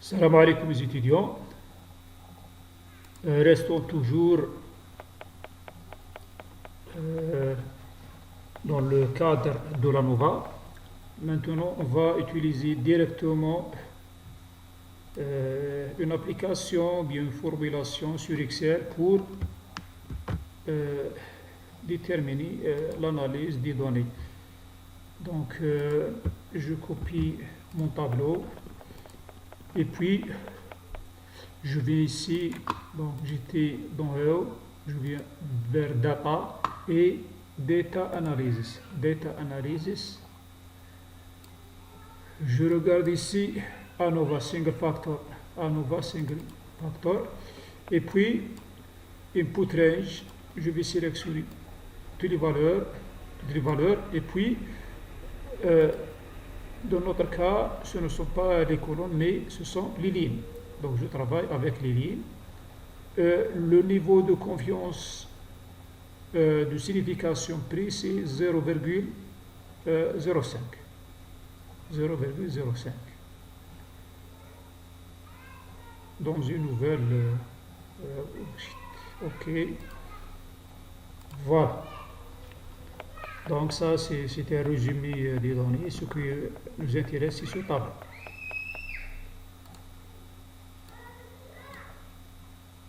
Salam alaikum les étudiants. Restons toujours euh, dans le cadre de la NOVA. Maintenant, on va utiliser directement une application, bien une formulation sur Excel pour déterminer l'analyse des données. Donc, je copie mon tableau et puis je viens ici, donc j'étais dans haut, je viens vers Data et Data Analysis. Data Analysis. Je regarde ici ANOVA Single Factor, ANOVA Single Factor, et puis Input Range, je vais sélectionner toutes les valeurs, et puis dans notre cas, ce ne sont pas les colonnes, mais ce sont les lignes. Donc je travaille avec les lignes. Le niveau de confiance de signification prix, c'est 0,05. 0,05. Dans une nouvelle... ok. Voilà. Donc ça, c'était un résumé des données. Ce qui nous intéresse, c'est ce tableau.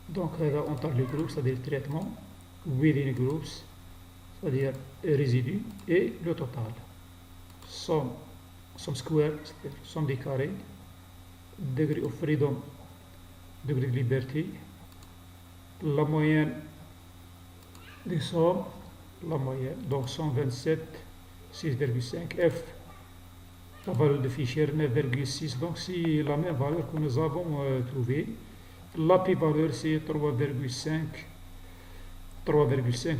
Donc, on parle de groupes, c'est-à-dire traitement, within groups, c'est-à-dire résidus, et le total. Somme square, c'est-à-dire somme des carrés, degré of freedom, degré de liberté, la moyenne des sommes, la moyenne, donc 127, 6,5, F, la valeur de Fisher 9,6, donc c'est la même valeur que nous avons trouvée. La p-valeur c'est 3,5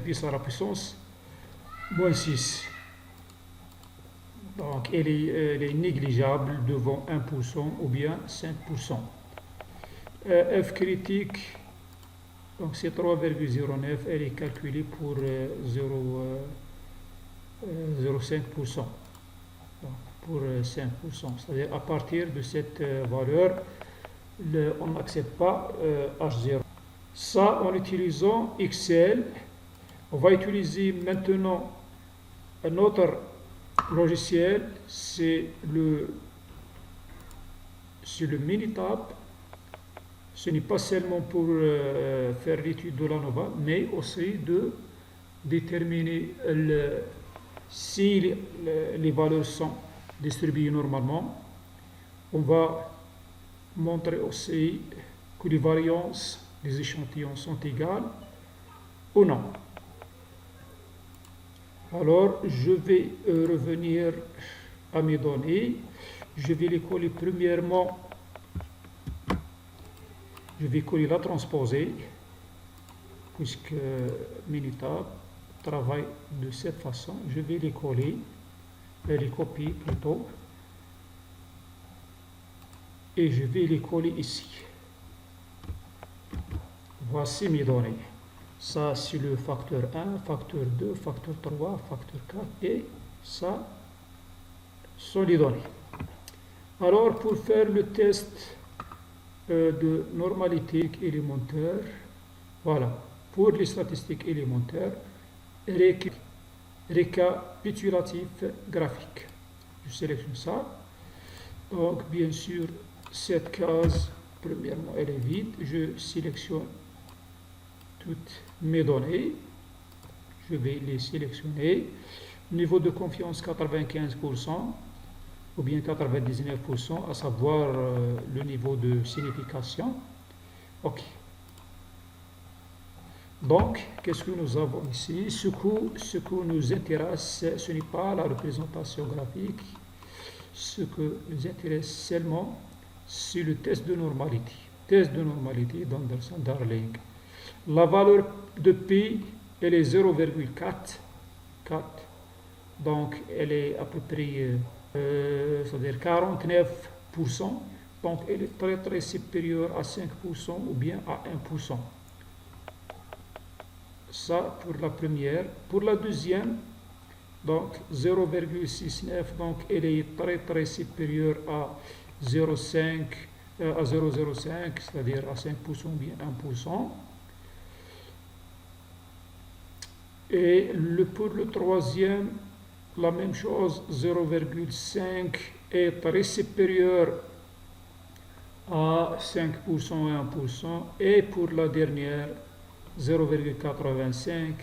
10 à la puissance moins 6. Donc elle est négligeable devant 1% ou bien 5%. F critique, donc c'est 3,09, elle est calculée pour 0,5%. Pour 5%, c'est-à-dire à partir de cette valeur, on n'accepte pas H0. Ça, en utilisant Excel, on va utiliser maintenant un autre logiciel, c'est le Minitab. Ce n'est pas seulement pour faire l'étude de l'ANOVA, mais aussi de déterminer si les valeurs sont distribuées normalement. On va montrer aussi que les variances des échantillons sont égales ou non. Alors, je vais revenir à mes données. Je vais les coller premièrement. Je vais coller la transposée, puisque Minitab travaille de cette façon. Je vais les coller, les copier plutôt. Et je vais les coller ici. Voici mes données. Ça, c'est le facteur 1, facteur 2, facteur 3, facteur 4. Et ça sont les données. Alors, pour faire le test de normalité élémentaire, voilà. Pour les statistiques élémentaires, récapitulatif graphique. Je sélectionne ça. Donc, bien sûr, cette case, premièrement, elle est vide. Je sélectionne toutes mes données. Je vais les sélectionner. Niveau de confiance 95% ou bien 99%, à savoir le niveau de signification. OK. Donc, qu'est-ce que nous avons ici? Ce qui nous intéresse, ce n'est pas la représentation graphique. Ce que nous intéresse seulement, c'est le test de normalité. Test de normalité d'Anderson-Darling. La valeur de P, elle est 0,4. Donc, elle est à peu près, c'est-à-dire 49%. Donc, elle est très très supérieure à 5% ou bien à 1%. Ça pour la première. Pour la deuxième, donc 0,69, donc elle est très très supérieure à 0,5 à 0,05, c'est-à-dire à 5% ou bien 1%. Et pour le troisième, la même chose, 0,5 est très supérieur à 5% et 1%. Et pour la dernière, 0,85,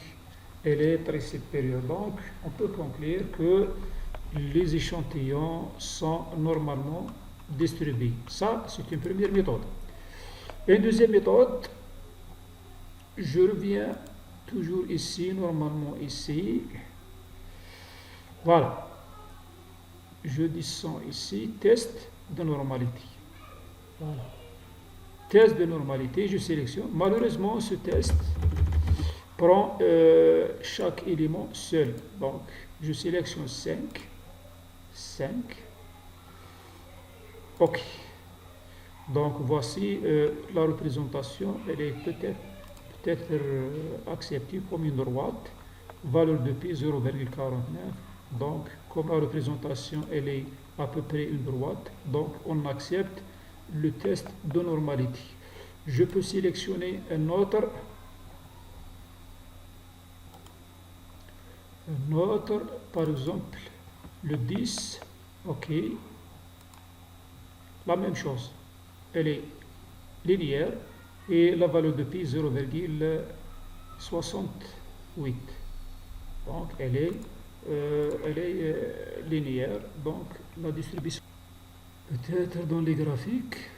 elle est très supérieure. Donc, on peut conclure que les échantillons sont normalement distribués. Ça, c'est une première méthode. Une deuxième méthode, je reviens toujours ici, normalement ici. Voilà. Je descends ici, test de normalité. Voilà. Test de normalité, je sélectionne. Malheureusement, ce test prend chaque élément seul. Donc, je sélectionne 5. OK. Donc, voici la représentation. Elle est peut-être acceptée comme une droite. Valeur de pi 0,49. Donc, comme la représentation elle est à peu près une droite, donc on accepte le test de normalité. Je peux sélectionner un autre, par exemple le 10. OK. La même chose. Elle est linéaire et la valeur de pi 0,68. Donc elle est linéaire. Donc la distribution peut-être dans les graphiques.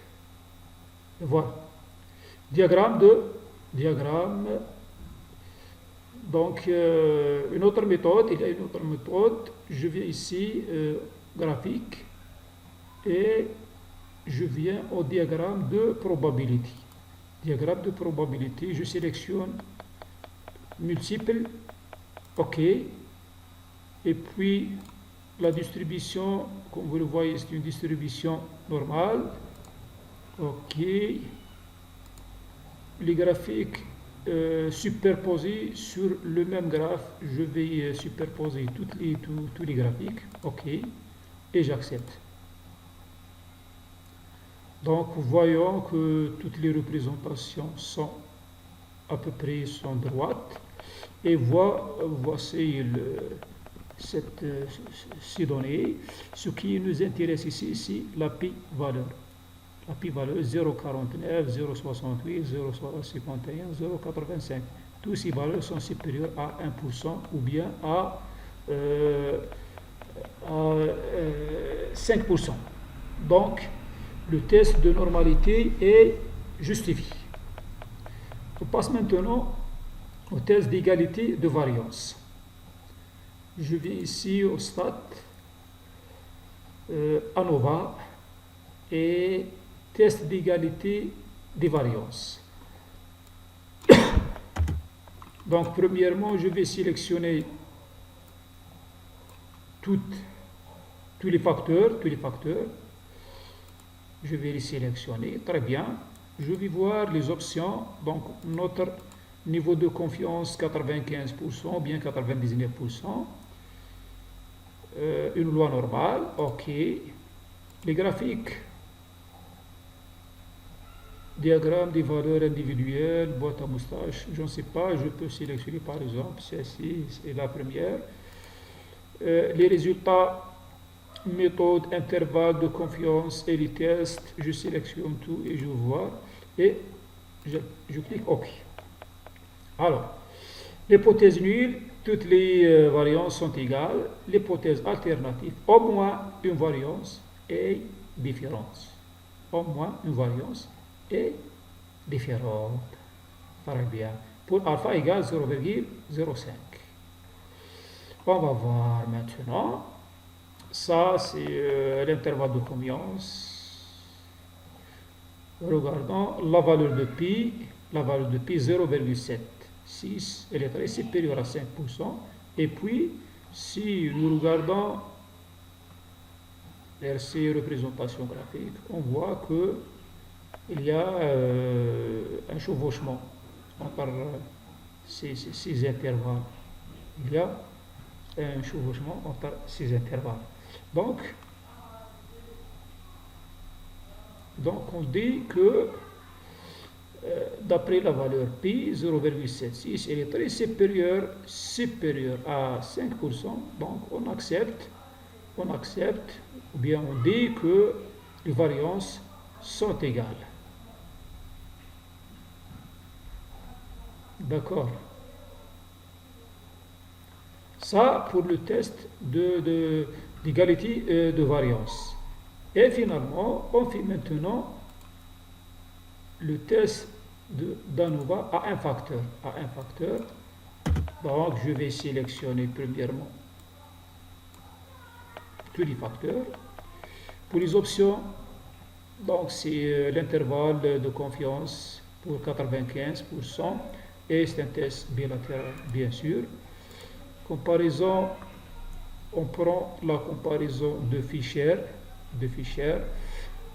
Voilà. Diagramme. Donc une autre méthode, il y a une autre méthode. Je viens ici graphique et je viens au diagramme de probabilité. Diagramme de probabilité, je sélectionne multiples. OK. Et puis la distribution, comme vous le voyez, c'est une distribution normale. OK. Les graphiques superposés sur le même graphe, je vais superposer tous les graphiques. OK. Et j'accepte. Donc, voyons que toutes les représentations sont à peu près droites. Et voici ces données. Ce qui nous intéresse ici, c'est la pi-valeur. La pi-valeur 0,49, 0,68, 0,51, 0,85. Tous ces valeurs sont supérieures à 1% ou bien à 5%. Donc, le test de normalité est justifié. On passe maintenant au test d'égalité de variance. Je viens ici au stade ANOVA et test d'égalité des variances. Donc, premièrement, je vais sélectionner tous les facteurs. Je vais les sélectionner. Très bien. Je vais voir les options. Donc, notre niveau de confiance 95% ou bien 99%. Une loi normale. OK. Les graphiques. Diagramme des valeurs individuelles, boîte à moustache. Je ne sais pas. Je peux sélectionner par exemple celle-ci. C'est la première. Les résultats. Méthode, intervalle de confiance et les tests, je sélectionne tout et je vois et je clique OK. Alors, l'hypothèse nulle, toutes les variances sont égales. L'hypothèse alternative, au moins une variance est différente. Au moins une variance est différente. Très bien. Pour alpha égale 0,05. On va voir maintenant. Ça, c'est l'intervalle de confiance. Regardons la valeur de pi. La valeur de pi 0,76. Elle est très supérieure à 5%. Et puis, si nous regardons ces représentations graphiques, on voit qu'il y a un chevauchement entre ces intervalles. Il y a un chevauchement entre ces intervalles. Donc, Donc on dit que d'après la valeur pi, 0,76, elle est très supérieure à 5%, donc on accepte, ou bien on dit que les variances sont égales. D'accord. Ça pour le test d'égalité de variance. Et finalement, on fait maintenant le test d'ANOVA à un facteur. Donc, je vais sélectionner premièrement tous les facteurs. Pour les options, donc c'est l'intervalle de confiance pour 95%, et c'est un test bilatéral, bien sûr. Comparaison, on prend la comparaison de Fisher,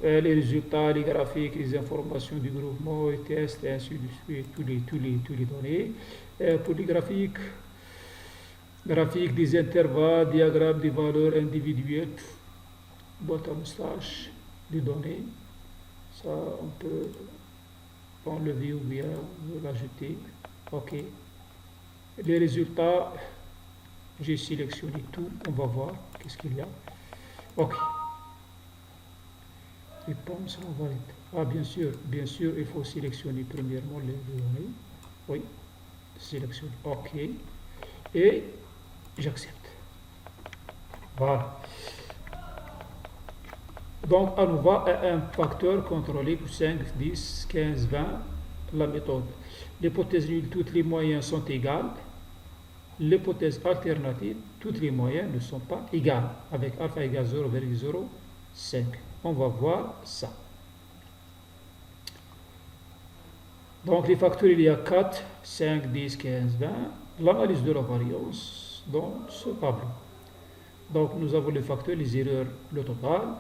les résultats, les graphiques, les informations du groupement, les tests, et ainsi de suite, tous les données. Pour les graphiques des intervalles, diagrammes des valeurs individuelles, bottom slash, des données. Ça, on peut enlever ou bien l'ajouter. OK. Les résultats, j'ai sélectionné tout. On va voir qu'est-ce qu'il y a. OK. Réponse non valide. Ah, bien sûr, il faut sélectionner premièrement les données. Oui, sélectionne. OK. Et j'accepte. Voilà. Donc, à nouveau, un facteur contrôlé pour 5, 10, 15, 20. La méthode. L'hypothèse nulle, toutes les moyennes sont égales. L'hypothèse alternative, toutes les moyennes ne sont pas égales, avec alpha égale 0,05. On va voir ça. Donc, les facteurs, il y a 4, 5, 10, 15, 20. L'analyse de la variance dans ce tableau. Donc, nous avons les facteurs, les erreurs, le total.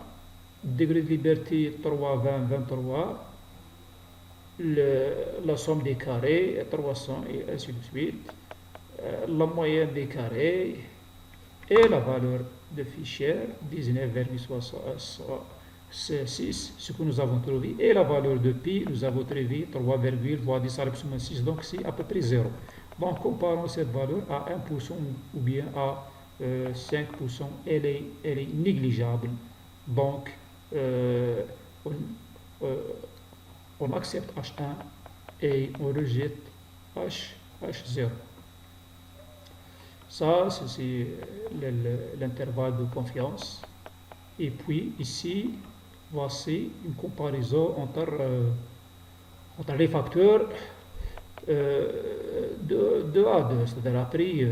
Degré de liberté, 3, 20, 23. La somme des carrés, 300 et ainsi de suite. La moyenne des carrés et la valeur de Fisher, 19,66, ce que nous avons trouvé, et la valeur de pi, nous avons trouvé 3, voire 10 à l'absolution 6, donc c'est à peu près 0. Donc comparons cette valeur à 1% ou bien à 5%, elle est négligeable. Donc on accepte H1 et on rejette H0. Ça, c'est l'intervalle de confiance. Et puis, ici, voici une comparaison entre les facteurs de A à 2, c'est-à-dire après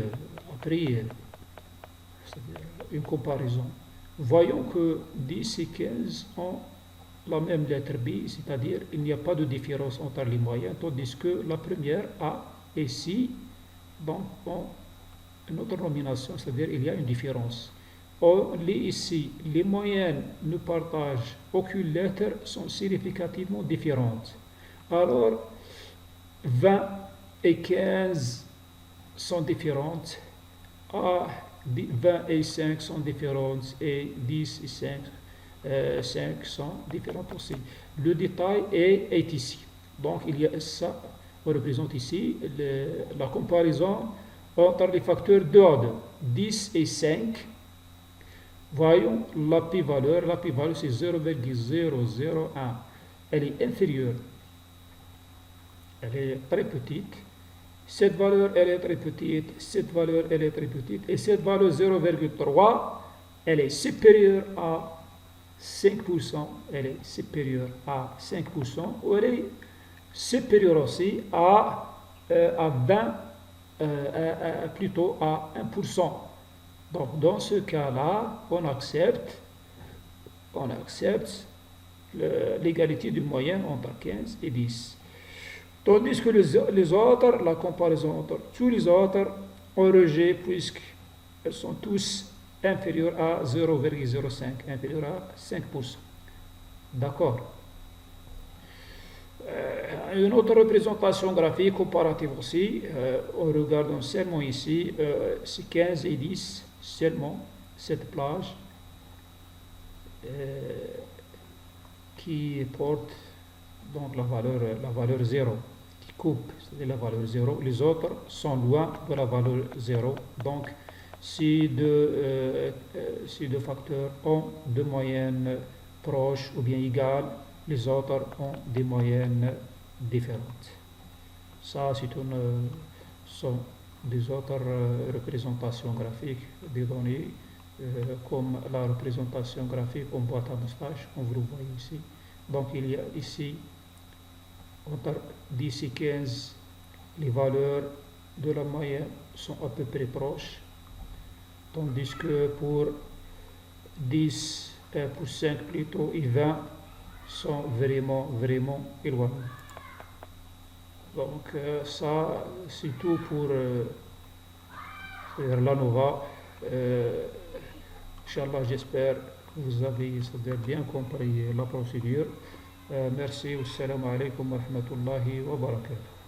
une comparaison. Voyons que 10 et 15 ont la même lettre B, c'est-à-dire il n'y a pas de différence entre les moyennes, tandis que la première A et C, donc, ont une autre nomination, c'est-à-dire il y a une différence. Or, ici, les moyennes ne partagent aucune lettre, sont significativement différentes. Alors, 20 et 15 sont différentes, 20 et 5 sont différentes, et 10 et 5 sont différentes aussi. Le détail est ici. Donc, il y a ça, on représente ici la comparaison entre les facteurs 2 à 2, 10 et 5. Voyons la p-valeur. La p-valeur, c'est 0,001. Elle est inférieure. Elle est très petite. Cette valeur, elle est très petite. Cette valeur, elle est très petite. Et cette valeur 0,3, elle est supérieure à 5%. Elle est supérieure à 5%. Ou elle est supérieure aussi à 20%. Plutôt à 1%. Donc, dans ce cas-là, on accepte l'égalité de moyenne entre 15 et 10. Tandis que les autres, la comparaison entre tous les autres, on rejette puisqu'elles sont tous inférieures à 0,05, inférieures à 5%. D'accord. Une autre représentation graphique comparative aussi, en regardant seulement ici, c'est 15 et 10, seulement cette plage. qui portent donc la valeur 0, qui coupe, c'est-à-dire la valeur 0. Les autres sont loin de la valeur 0. Donc, si deux facteurs ont deux moyennes proches ou bien égales, les autres ont des moyennes différentes. Ça, sont des autres représentations graphiques des données, comme la représentation graphique en boîte à moustache, comme vous le voyez ici. Donc, il y a ici, entre 10 et 15, les valeurs de la moyenne sont à peu près proches, tandis que pour 10, pour 5 plutôt, et 20 sont vraiment, vraiment éloignés. Donc ça, c'est tout pour l'ANOVA. Inch'Allah, j'espère que vous avez bien compris la procédure. Merci, wassalamu alaikum wa rahmatullahi wa barakatuh.